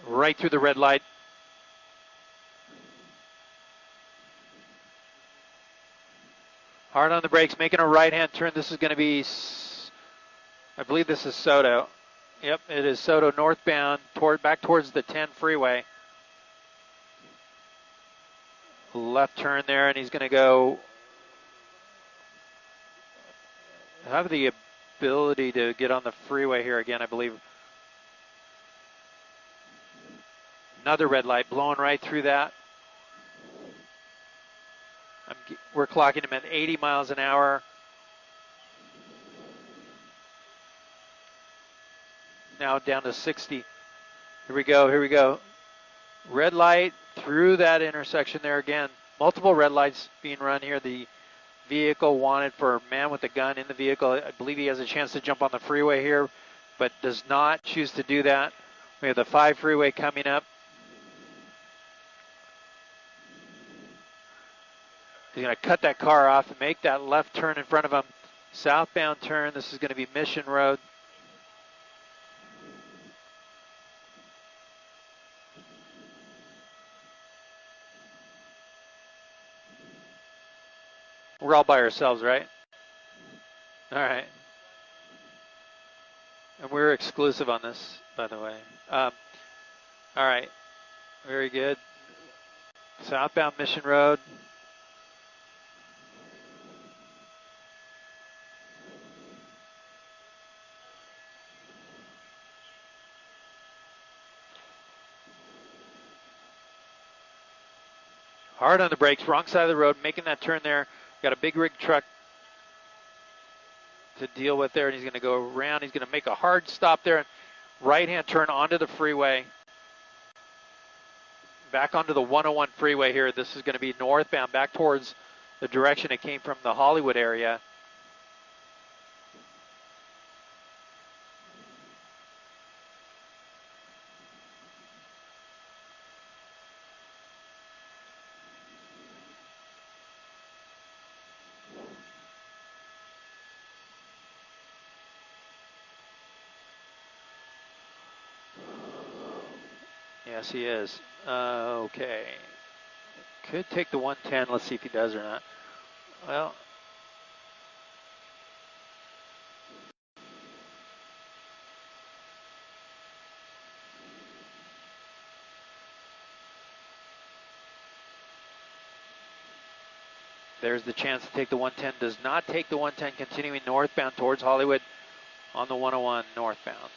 right through the red light. Hard on the brakes, making a right-hand turn. This is going to be, I believe this is Soto. Yep, it is Soto northbound, back towards the 10 freeway. Left turn there, and he's going to go, have the ability to get on the freeway here again, I believe. Another red light blowing right through that. We're clocking him at 80 miles an hour. Now down to 60. Here we go, here we go. Red light through that intersection there again. Multiple red lights being run here. The vehicle wanted for a man with a gun in the vehicle. I believe he has a chance to jump on the freeway here, but does not choose to do that. We have the 5 freeway coming up. He's going to cut that car off and make that left turn in front of him. Southbound turn. This is going to be Mission Road. We're all by ourselves, right? All right. And we're exclusive on this, by the way. All right. Very good. Southbound Mission Road. Hard on the brakes, wrong side of the road, making that turn there. Got a big rig truck to deal with there, and he's going to go around. He's going to make a hard stop there. Right-hand turn onto the freeway. Back onto the 101 freeway here. This is going to be northbound, back towards the direction it came from, the Hollywood area. Yes, he is. Okay. Could take the 110. Let's see if he does or not. Well, there's the chance to take the 110. Does not take the 110, continuing northbound towards Hollywood on the 101 northbound.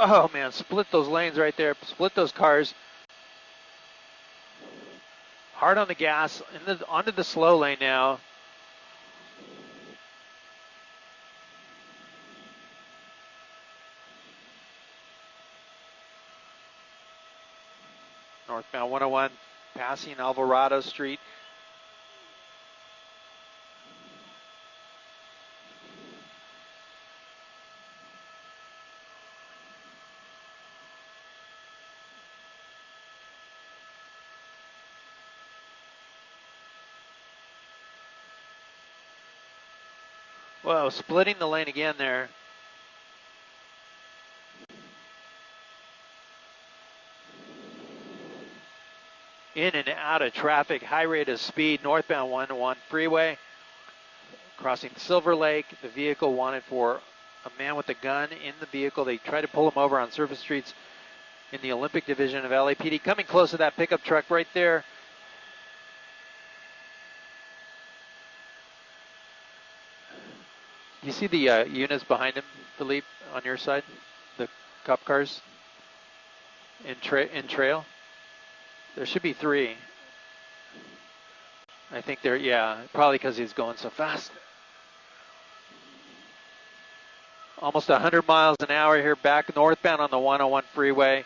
Oh man, split those lanes right there, split those cars. Hard on the gas, onto the slow lane now. Northbound 101, passing Alvarado Street. Whoa, splitting the lane again there. In and out of traffic, high rate of speed, northbound 101 freeway. Crossing Silver Lake, the vehicle wanted for a man with a gun in the vehicle. They tried to pull him over on surface streets in the Olympic Division of LAPD. Coming close to that pickup truck right there. You see the units behind him, Philippe, on your side? The cop cars in trail? There should be 3. I think they're, yeah, probably because he's going so fast. Almost 100 miles an hour here, back northbound on the 101 freeway.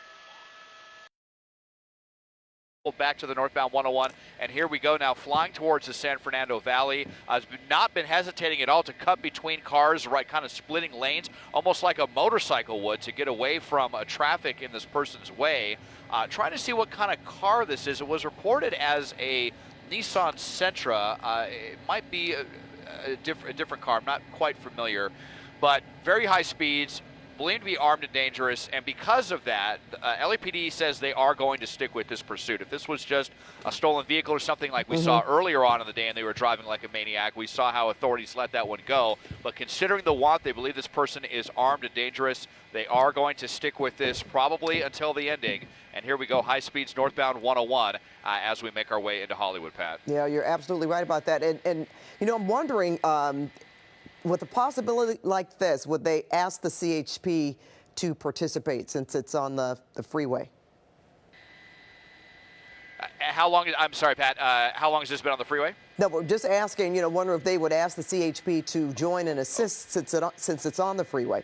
back to the northbound 101, and here we go now, flying towards the San Fernando Valley. Has not been hesitating at all to cut between cars, right, kind of splitting lanes, almost like a motorcycle would, to get away from traffic in this person's way. Trying to see what kind of car this is. It was reported as a Nissan Sentra. It might be a different car. I'm not quite familiar, but very high speeds, believed to be armed and dangerous, and because of that, LAPD says they are going to stick with this pursuit. If this was just a stolen vehicle or something like we saw earlier on in the day and they were driving like a maniac, we saw how authorities let that one go. But considering the want, they believe this person is armed and dangerous. They are going to stick with this probably until the ending. And here we go, high speeds northbound 101 as we make our way into Hollywood, Pat. Yeah, you're absolutely right about that. And you know, I'm wondering, with a possibility like this, would they ask the CHP to participate since it's on the freeway? How long, I'm sorry, Pat, how long has this been on the freeway? No, we're just asking, you know, wonder if they would ask the CHP to join and assist since it's on the freeway.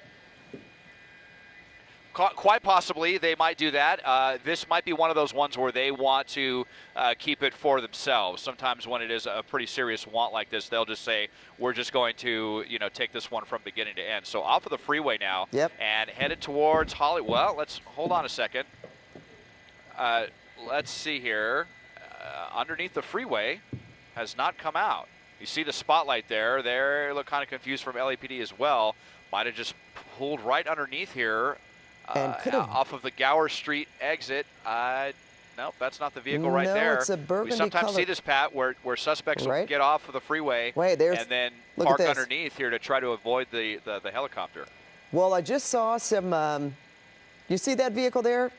Quite possibly, they might do that. This might be one of those ones where they want to keep it for themselves. Sometimes when it is a pretty serious want like this, they'll just say, we're just going to, you know, take this one from beginning to end. So off of the freeway now, and headed towards Hollywood. Well, let's hold on a second. Let's see here. Underneath the freeway has not come out. You see the spotlight there. They look kind of confused from LAPD as well. Might have just pulled right underneath here. Off of the Gower Street exit. Nope, that's not the vehicle right there. It's a burgundy we sometimes color. see this, Pat, where suspects will get off of the freeway and then park underneath here to try to avoid the helicopter. Well, I just saw some, you see that vehicle there,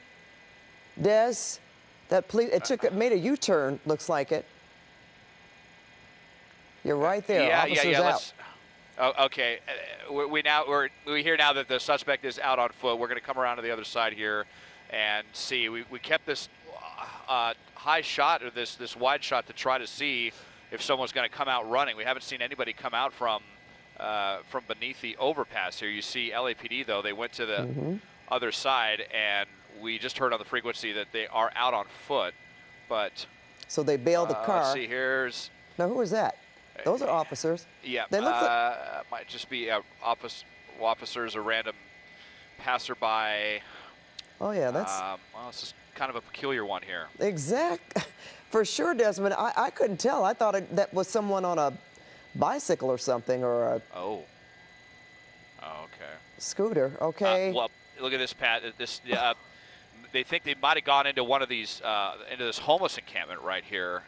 Des? That police, it made a U-turn, looks like it. You're right there. Officers out. Oh, okay, we hear now that the suspect is out on foot. We're going to come around to the other side here and see. We kept this high shot, or this wide shot, to try to see if someone's going to come out running. We haven't seen anybody come out from beneath the overpass here. You see LAPD though; they went to the other side, and we just heard on the frequency that they are out on foot. But so they bailed the car. Let's see. Here's now. Who is that? Those are officers. Yeah, they look might just be officers or random passerby. Oh yeah, that's. Well, this is kind of a peculiar one here. Exact, for sure, Desmond. I couldn't tell. I thought that was someone on a bicycle or something, or a. Oh, okay. Scooter. Okay. Well, look at this, Pat. This. They think they might have gone into one of these, into this homeless encampment right here.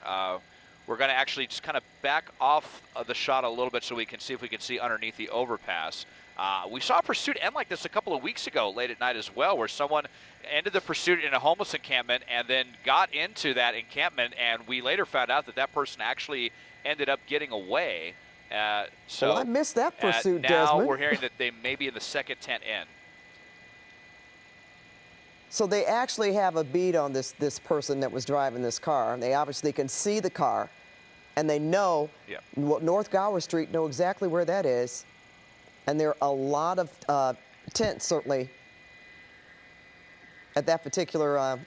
We're going to actually just kind of back off the shot a little bit so we can see if we can see underneath the overpass. We saw a pursuit end like this a couple of weeks ago late at night as well, where someone ended the pursuit in a homeless encampment and then got into that encampment, and we later found out that that person actually ended up getting away. So well, I missed that pursuit, now Desmond. We're hearing that they may be in the second tent in. So they actually have a beat on this person that was driving this car, and they obviously can see the car, and they know North Gower Street, know exactly where that is, and there are a lot of tents certainly at that particular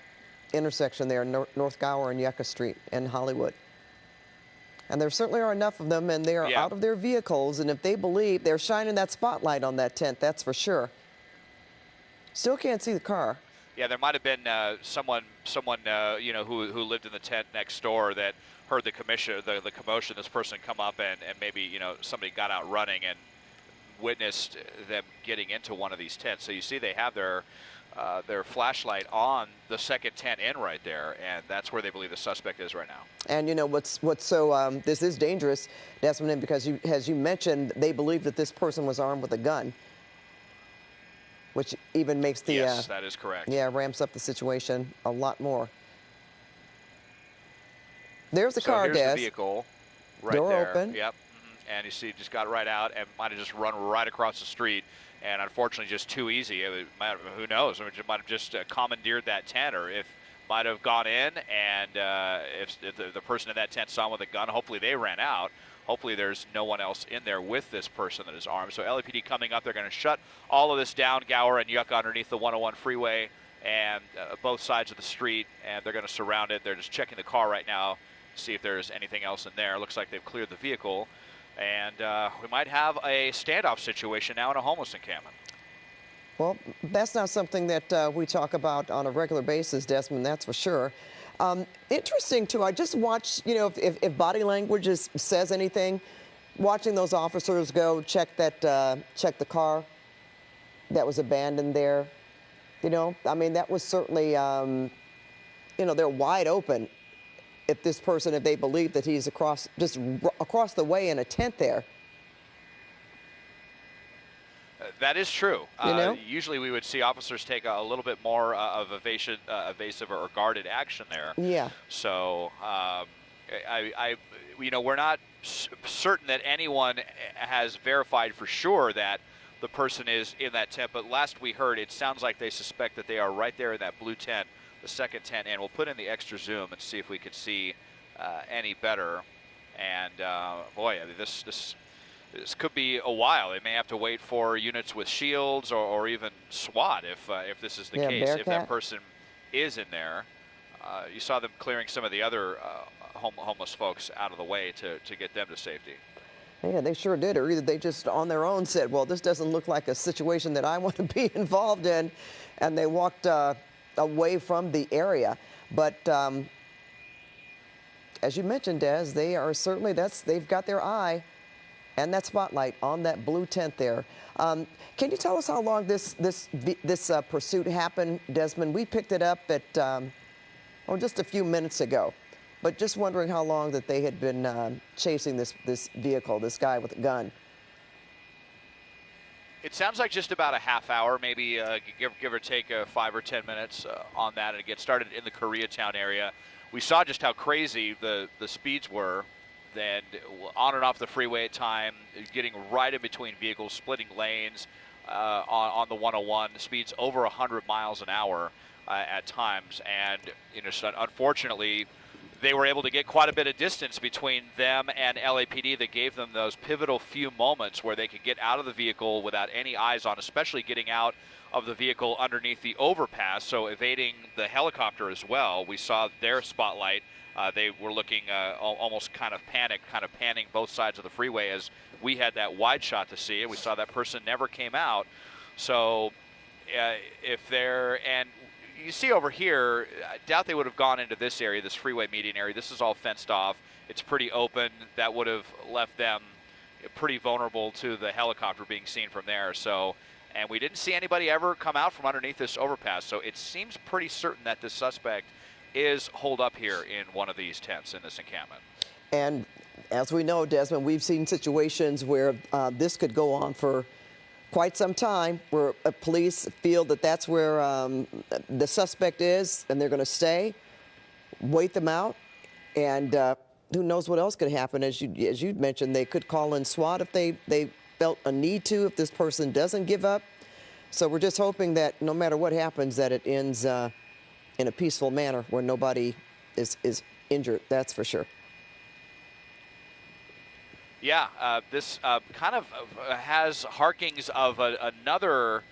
intersection there, North Gower and Yucca Street in Hollywood. And there certainly are enough of them, and they are out of their vehicles, and if they believe, they're shining that spotlight on that tent, that's for sure. Still can't see the car. Yeah, there might have been someone you know, who lived in the tent next door that heard the commotion. This person come up and maybe, you know, somebody got out running and witnessed them getting into one of these tents. So you see they have their flashlight on the second tent in right there, and that's where they believe the suspect is right now. And you know what's so this is dangerous, Desmond, because as you mentioned, they believe that this person was armed with a gun, which even makes the yes, that is correct. Yeah, ramps up the situation a lot more. There's the car, here's Des. the vehicle right Door there. open. Yep. And you see, just got right out and might have just run right across the street. And unfortunately, just too easy. Who knows? It might have just commandeered that tent, or if might have gone in, and if the person in that tent saw him with a gun, hopefully they ran out. Hopefully there's no one else in there with this person that is armed. So LAPD coming up, they're going to shut all of this down, Gower and Yucca underneath the 101 freeway. and both sides of the street, and they're going to surround it. They're just checking the car right now, see if there's anything else in there. Looks like they've cleared the vehicle, and we might have a standoff situation now in a homeless encampment. Well, that's not something that we talk about on a regular basis, Desmond, that's for sure. Interesting, too, I just watched, you know, if body language says anything, watching those officers go check the car that was abandoned there. You know, I mean, that was certainly, you know, they're wide open if they believe that he's across the way in a tent there. That is true. You know? Usually we would see officers take a little bit more of evasive or guarded action there. Yeah. So, you know, we're not certain that anyone has verified for sure that the person is in that tent, but last we heard, it sounds like they suspect that they are right there in that blue tent, the second tent, and we'll put in the extra zoom and see if we can see any better. And boy, I mean, this could be a while. They may have to wait for units with shields or even SWAT if this is the case. Bearcat. If that person is in there, you saw them clearing some of the other homeless folks out of the way to get them to safety. Yeah, they sure did. Or either they just on their own said, well, this doesn't look like a situation that I want to be involved in, and they walked away from the area. But as you mentioned, Des, they are certainly, they've got their eye and that spotlight on that blue tent there. Can you tell us how long this pursuit happened, Desmond? We picked it up at just a few minutes ago, but just wondering how long that they had been chasing this vehicle, this guy with a gun. It sounds like just about a half hour, maybe give or take 5 or 10 minutes on that, and it gets started in the Koreatown area. We saw just how crazy the speeds were. Then on and off the freeway at time, getting right in between vehicles, splitting lanes on the 101, speeds over 100 miles an hour at times. And you know, so unfortunately, they were able to get quite a bit of distance between them and LAPD that gave them those pivotal few moments where they could get out of the vehicle without any eyes on, especially getting out of the vehicle underneath the overpass, so evading the helicopter as well. We saw their spotlight. They were looking almost kind of panicked, kind of panning both sides of the freeway as we had that wide shot to see, and we saw that person never came out. So and you see over here, I doubt they would have gone into this area, this freeway median area. This is all fenced off. It's pretty open. That would have left them pretty vulnerable to the helicopter being seen from there. So, and we didn't see anybody ever come out from underneath this overpass. So it seems pretty certain that this suspect is holed up here in one of these tents in this encampment. And as we know, Desmond, we've seen situations where this could go on for quite some time, where police feel that that's where the suspect is, and they're going to stay, wait them out, and who knows what else could happen. As you mentioned, they could call in SWAT if they felt a need to, if this person doesn't give up. So we're just hoping that no matter what happens, that it ends in a peaceful manner where nobody is injured, that's for sure. Yeah, this kind of has harkings of another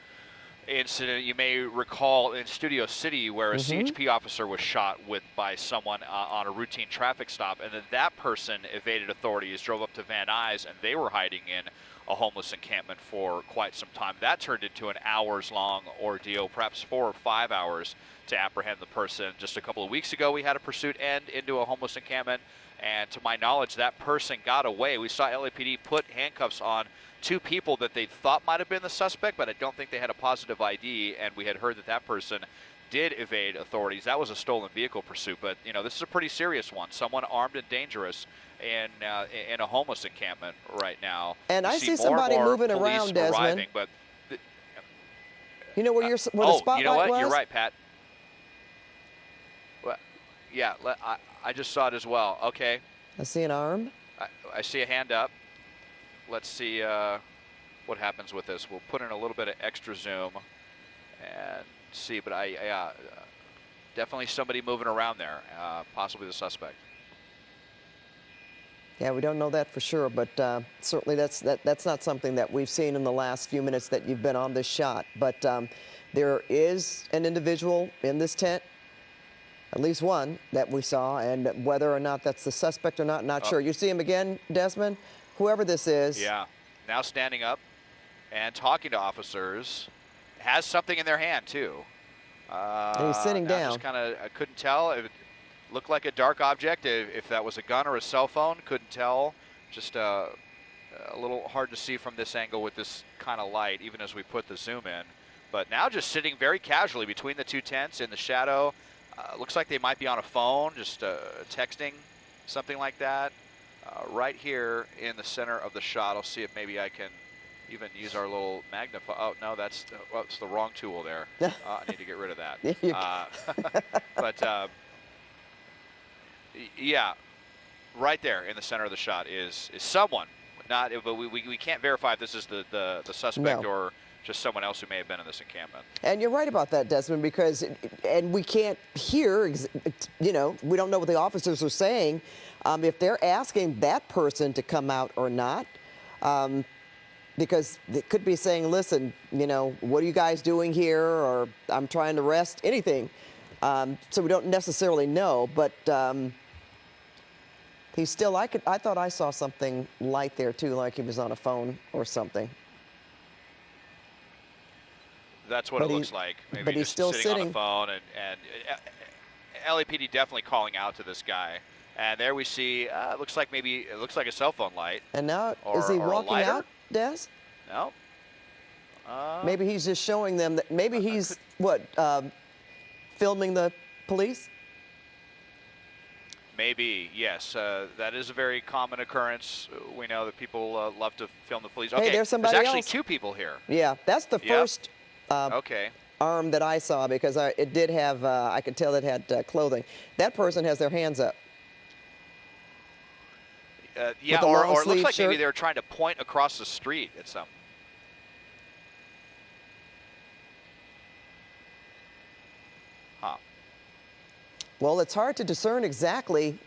incident you may recall in Studio City where a CHP officer was shot by someone on a routine traffic stop, and then that person evaded authorities, drove up to Van Nuys, and they were hiding in a homeless encampment for quite some time. That turned into an hours-long ordeal, perhaps 4 or 5 hours to apprehend the person. Just a couple of weeks ago, we had a pursuit end into a homeless encampment, and to my knowledge, that person got away. We saw LAPD put handcuffs on 2 people that they thought might have been the suspect, but I don't think they had a positive ID, and we had heard that that person did evade authorities. That was a stolen vehicle pursuit, but you know, this is a pretty serious one. Someone armed and dangerous in a homeless encampment right now. And I see somebody moving around, Desmond. Arriving, but you know where the spotlight you know what? was? You're right, Pat. Well, yeah, I just saw it as well. Okay. I see an arm. I see a hand up. Let's see what happens with this. We'll put in a little bit of extra zoom and see, but definitely somebody moving around there, possibly the suspect. Yeah, we don't know that for sure, but certainly that's not something that we've seen in the last few minutes that you've been on this shot. But There is an individual in this tent, at least one that we saw, and whether or not that's the suspect or not sure. You see him again, Desmond? Whoever this is. Yeah, now standing up and talking to officers, has something in their hand too. And he's sitting down. Just kind of, I couldn't tell. It looked like a dark object. If that was a gun or a cell phone, couldn't tell. Just a little hard to see from this angle with this kind of light, even as we put the zoom in. But now just sitting very casually between the two tents in the shadow. Looks like they might be on a phone, just texting, something like that. Right here in the center of the shot. I'll see if maybe I can even use our little magnify. Oh, no, that's the wrong tool there. I need to get rid of that. But yeah, right there in the center of the shot is someone. Not, but we can't verify if this is the suspect or just someone else who may have been in this encampment. And you're right about that, Desmond, because, and we can't hear, you know, we don't know what the officers are saying, if they're asking that person to come out or not, because they could be saying, listen, you know, what are you guys doing here, or I'm trying to arrest, anything. So we don't necessarily know, but he's still, I thought I saw something light there too, like he was on a phone or something. That's what it looks like. Maybe but he's still sitting on the phone, and LAPD definitely calling out to this guy. And there we see, looks like a cell phone light. And now, is he walking out, Des? No. Maybe he's just showing them that, maybe he's, filming the police? Maybe, yes. That is a very common occurrence. We know that people love to film the police. Okay, hey, there's somebody actually else. Two people here. Yeah, that's the first arm that I saw, because it did have, I could tell it had clothing. That person has their hands up. Yeah, or it looks like maybe they were trying to point across the street at some. Huh. Well, it's hard to discern exactly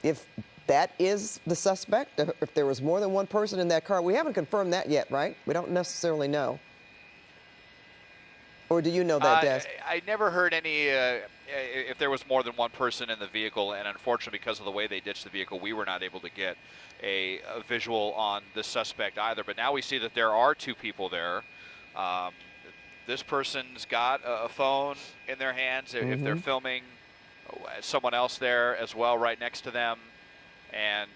if that is the suspect, if there was more than one person in that car. We haven't confirmed that yet, right? We don't necessarily know. Or do you know that, Des? I never heard any, if there was more than one person in the vehicle, and unfortunately because of the way they ditched the vehicle, we were not able to get a visual on the suspect either. But now we see that there are two people there. This person's got a phone in their hands. If they're filming, someone else there as well right next to them. And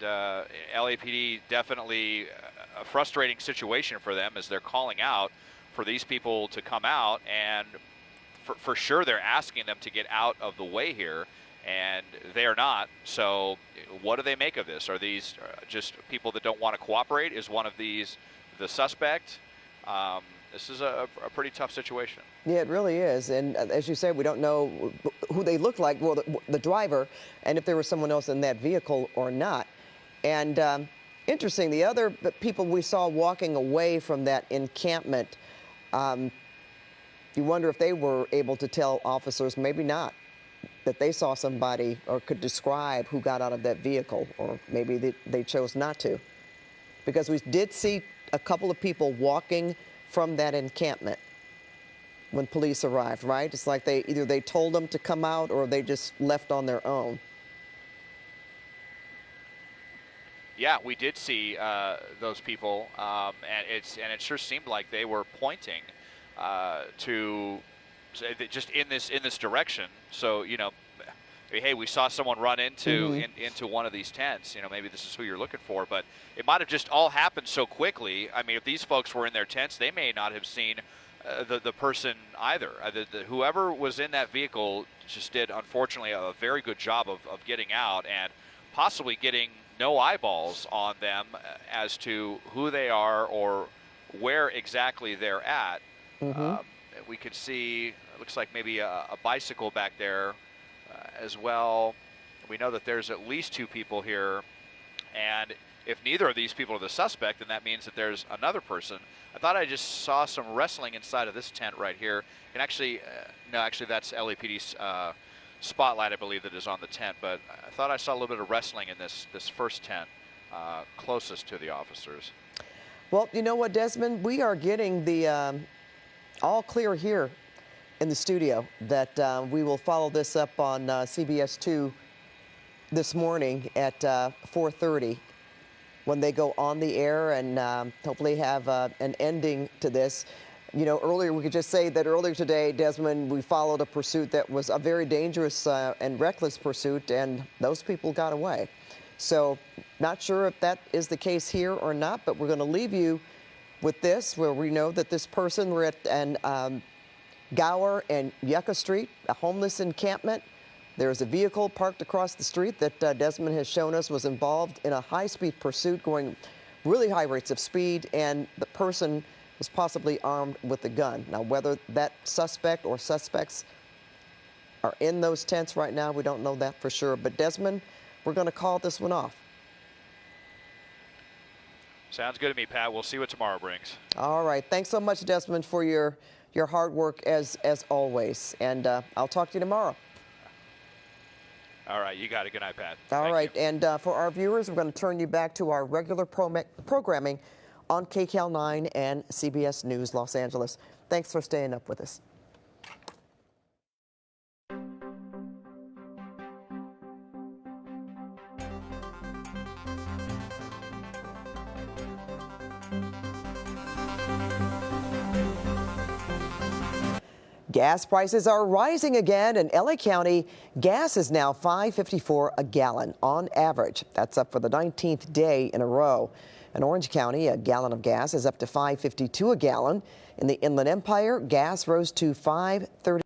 LAPD, definitely a frustrating situation for them as they're calling out for these people to come out, and for sure they're asking them to get out of the way here, and they are not. So what do they make of this? Are these just people that don't want to cooperate? Is one of these the suspect? This is a pretty tough situation. Yeah, it really is. And as you said, we don't know who they look like, well, the driver, and if there was someone else in that vehicle or not. And interesting, the other people we saw walking away from that encampment, you wonder if they were able to tell officers, maybe not, that they saw somebody or could describe who got out of that vehicle, or maybe they chose not to. Because we did see a couple of people walking from that encampment when police arrived, right? It's like either they told them to come out or they just left on their own. Yeah, we did see those people, and it sure seemed like they were pointing to just in this direction. So, you know, hey, we saw someone run into one of these tents. You know, maybe this is who you're looking for, but it might have just all happened so quickly. I mean, if these folks were in their tents, they may not have seen the person either. Whoever was in that vehicle just did, unfortunately, a very good job of getting out and possibly getting no eyeballs on them as to who they are or where exactly they're at. We could see, it looks like maybe a bicycle back there as well. We know that there's at least two people here, and if neither of these people are the suspect, then that means that there's another person. I thought I just saw some wrestling inside of this tent right here, and actually, no, actually that's LAPD's spotlight, I believe, that is on the tent, but I thought I saw a little bit of wrestling in this first tent closest to the officers. Well, you know what, Desmond? We are getting the all clear here in the studio that we will follow this up on CBS 2 this morning at 4:30 when they go on the air and hopefully have an ending to this. You know, earlier we could just say that earlier today, Desmond, we followed a pursuit that was a very dangerous and reckless pursuit, and those people got away. So not sure if that is the case here or not, but we're going to leave you with this, where we know that this person, we're at Gower and Yucca Street, a homeless encampment. There's a vehicle parked across the street that Desmond has shown us was involved in a high-speed pursuit going really high rates of speed, and the person was possibly armed with a gun. Now, whether that suspect or suspects are in those tents right now, we don't know that for sure. But Desmond, we're going to call this one off. Sounds good to me, Pat. We'll see what tomorrow brings. All right. Thanks so much, Desmond, for your hard work as always. And I'll talk to you tomorrow. All right. You got it. Good night, Pat. All right. And for our viewers, we're going to turn you back to our regular programming on KCAL 9 and CBS News Los Angeles. Thanks for staying up with us. Gas prices are rising again. In LA County, gas is now $5.54 a gallon on average. That's up for the 19th day in a row. In Orange County, a gallon of gas is up to $5.52 a gallon. In the Inland Empire, gas rose to $5.30.